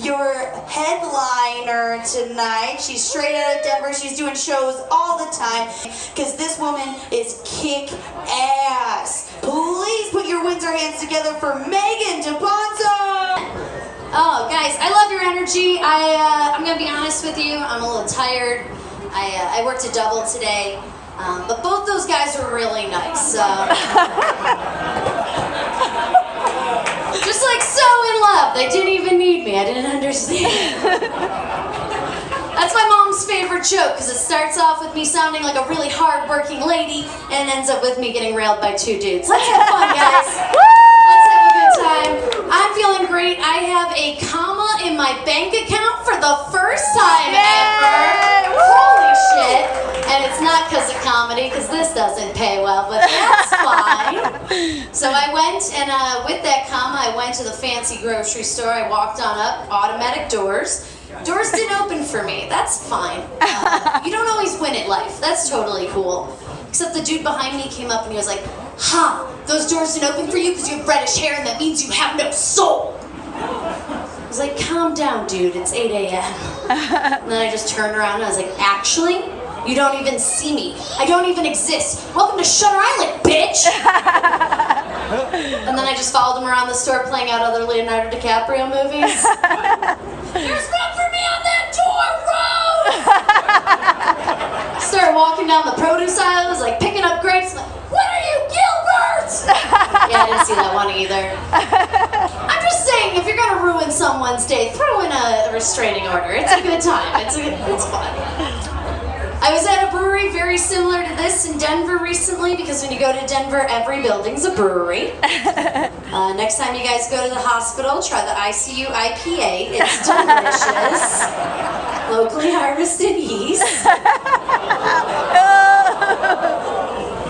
your headliner tonight. She's straight out of Denver. She's doing shows all the time because this woman is kick-ass. Please put your Windsor hands together for Meghan DePonceau. Oh, guys, I love your energy. I'm gonna be honest with you. I'm a little tired. I worked a double today, but both those guys were really nice. Just like so in love. They didn't even need me. I didn't understand. That's my mom's favorite joke because it starts off with me sounding like a really hard-working lady and ends up with me getting railed by two dudes. Let's have fun, guys. Let's have a good time. I'm feeling great. I have a comma in my bank account for the first time ever. Holy shit. And it's not because of comedy, because this doesn't pay well, but that's fine. So I went, and with that comma, I went to the fancy grocery store. I walked on up, automatic doors. Doors didn't open for me. That's fine. You don't always win at life. That's totally cool. Except the dude behind me came up and he was like, "Ha! Those doors didn't open for you because you have reddish hair and that means you have no soul." I was like, "Calm down, dude. It's 8 a.m. And then I just turned around and I was like, "Actually, you don't even see me. I don't even exist. Welcome to Shutter Island, bitch!" And then I just followed him around the store playing out other Leonardo DiCaprio movies. "There's room for me on that door, Rose!" Started walking down the produce aisle. I was like picking up grapes. Like, "What are you, Gilbert?" Yeah, I didn't see that one either. I'm just saying, if you're gonna ruin someone's day, throw in a restraining order. It's a good time. It's fun. I was at a brewery very similar to this in Denver recently because when you go to Denver, every building's a brewery. Next time you guys go to the hospital, try the ICU IPA. It's delicious. Locally harvested yeast.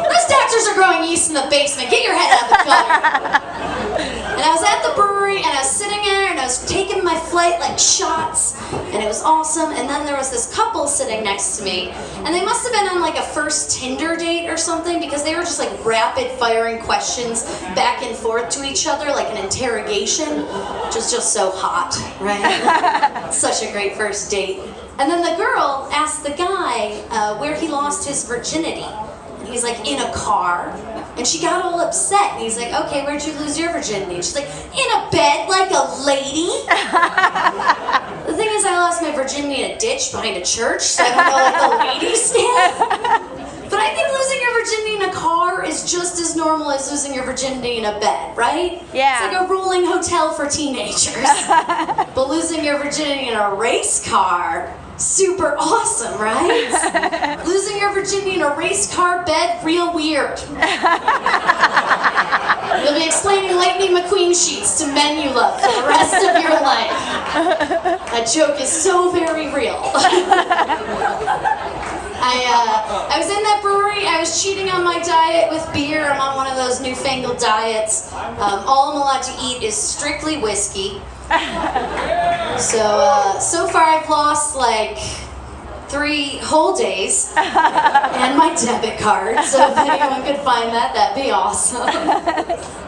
Those doctors are growing yeast in the basement. Get your head out of the gutter. And I was at the brewery and I was sitting there and I was taking my flight like shots and it was awesome. And then there was this couple sitting next to me and they must have been on like a first Tinder date or something because they were just like rapid firing questions back and forth to each other like an interrogation, which is just so hot, right? Such a great first date. And then the girl asked the guy where he lost his virginity. He's like, "In a car." And she got all upset. And he's like, "Okay, where'd you lose your virginity?" And she's like, "In a bed like a lady." The thing is, I lost my virginity in a ditch behind a church, so I don't know like the lady stand. But I think losing your virginity in a car is just as normal as losing your virginity in a bed, right? Yeah. It's like a rolling hotel for teenagers. But losing your virginity in a race car, super awesome, right? Losing your virginity in a race car bed, real weird. You'll be explaining Lightning McQueen sheets to men you love for the rest of your life. That joke is so very real. I was in that brewery. I was cheating on my diet with beer. I'm on one of those newfangled diets. All I'm allowed to eat is strictly whiskey. So far I've lost like 3 whole days and my debit card. So if anyone could find that, that'd be awesome.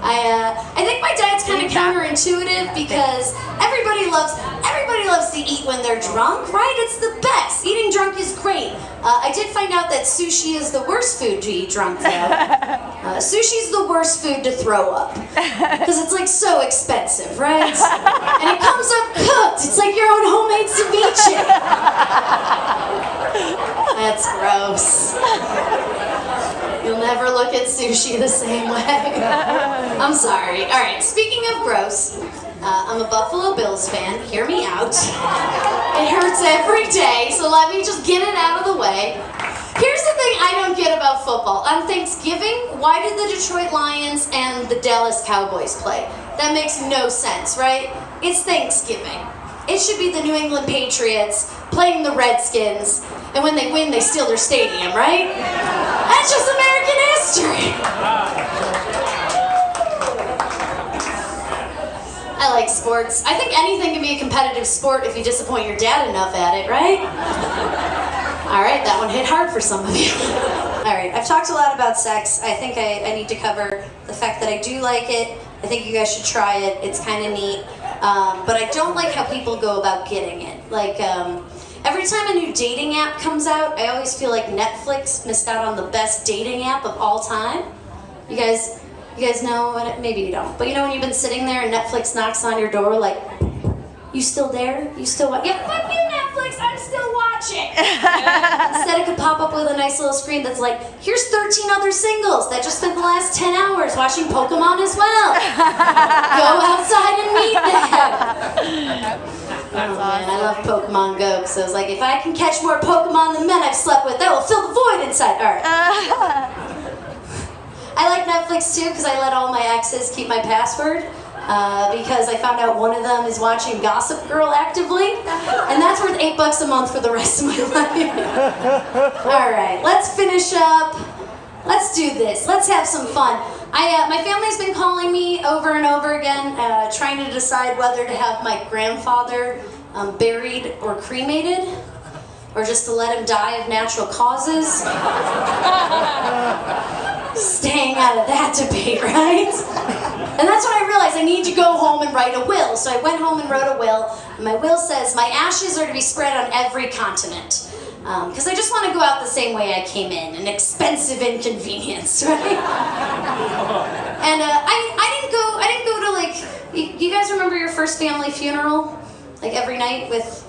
I think my diet's kind of counterintuitive because everybody loves to eat when they're drunk, right? It's the best. Eating drunk is great. I did find out that sushi is the worst food to eat drunk though. Sushi's the worst food to throw up because it's like so expensive, right? And it comes up cooked. It's like your own homemade ceviche. That's gross. You'll never look at sushi the same way. I'm sorry. All right, speaking of gross, I'm a Buffalo Bills fan. Hear me out. It hurts every day, so let me just get it out of the way. Here's the thing I don't get about football. On Thanksgiving, why did the Detroit Lions and the Dallas Cowboys play? That makes no sense, right? It's Thanksgiving. It should be the New England Patriots playing the Redskins, and when they win, they steal their stadium, right? That's just American history. I like sports. I think anything can be a competitive sport if you disappoint your dad enough at it, right? All right, that one hit hard for some of you. All right, I've talked a lot about sex. I think I need to cover the fact that I do like it. I think you guys should try it. It's kind of neat. but I don't like how people go about getting it. Like, every time a new dating app comes out, I always feel like Netflix missed out on the best dating app of all time. You guys know, and maybe you don't, but you know when you've been sitting there and Netflix knocks on your door like, you still there? You still watch? Yeah, fuck you, Netflix, I'm still watching. Instead it could pop up with a nice little screen that's like, here's 13 other singles that just spent the last 10 hours watching Pokemon as well. Go outside and meet them. That's Man, awesome. I love Pokemon Go, so I was like, if I can catch more Pokemon than men I've slept with, that will fill the void inside. All right. I like Netflix too because I let all my exes keep my password because I found out one of them is watching Gossip Girl actively, and that's worth $8 a month for the rest of my life. All right, let's finish up. Let's do this. Let's have some fun. My family's been calling me over and over again, trying to decide whether to have my grandfather buried or cremated, or just to let him die of natural causes. Staying out of that debate, right? And that's when I realized I need to go home and write a will. So I went home and wrote a will, and my will says my ashes are to be spread on every continent. Because I just want to go out the same way I came in, an expensive inconvenience, right? And I didn't go to like, you guys remember your first family funeral? Like every night with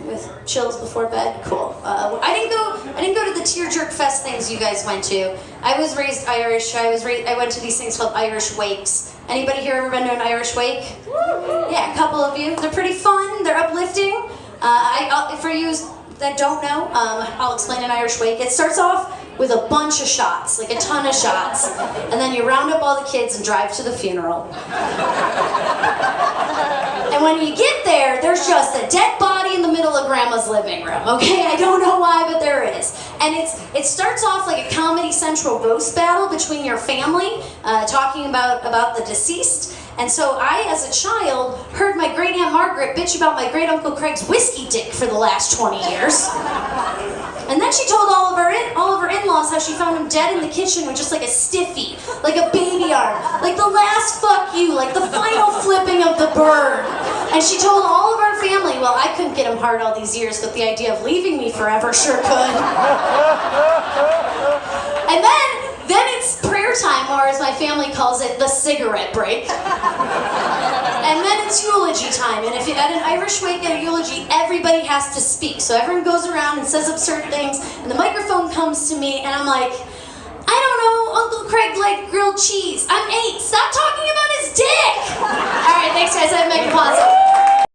chills before bed? Cool. I didn't go to the tear jerk fest things you guys went to. I was raised Irish. I went to these things called Irish wakes. Anybody here ever been to an Irish wake? Yeah, a couple of you. They're pretty fun. They're uplifting. For you that don't know, I'll explain an Irish wake. It starts off with a bunch of shots, like a ton of shots, and then you round up all the kids and drive to the funeral. And when you get there, there's just a dead body in the middle of Grandma's living room, okay? I don't know why, but there is. And it starts off like a Comedy Central roast battle between your family, talking about the deceased. And so I, as a child, heard my great Aunt Margaret bitch about my great Uncle Craig's whiskey dick for the last 20 years. And then she told all of her in-laws how she found him dead in the kitchen with just like a stiffy, like a baby arm, like the last fuck you, like the final flipping of the bird. And she told all of our family, well, I couldn't get him hard all these years, but the idea of leaving me forever sure could. And then it's prayer time, or as my family calls it, the cigarette break. And then it's eulogy time, and if you at an Irish wake at a eulogy, everybody has to speak. So everyone goes around and says absurd things, and the microphone comes to me, and I'm like, I don't know, Uncle Craig liked grilled cheese. I'm 8. Stop talking about his dick! All right, thanks guys, I'm Meghan DePonceau.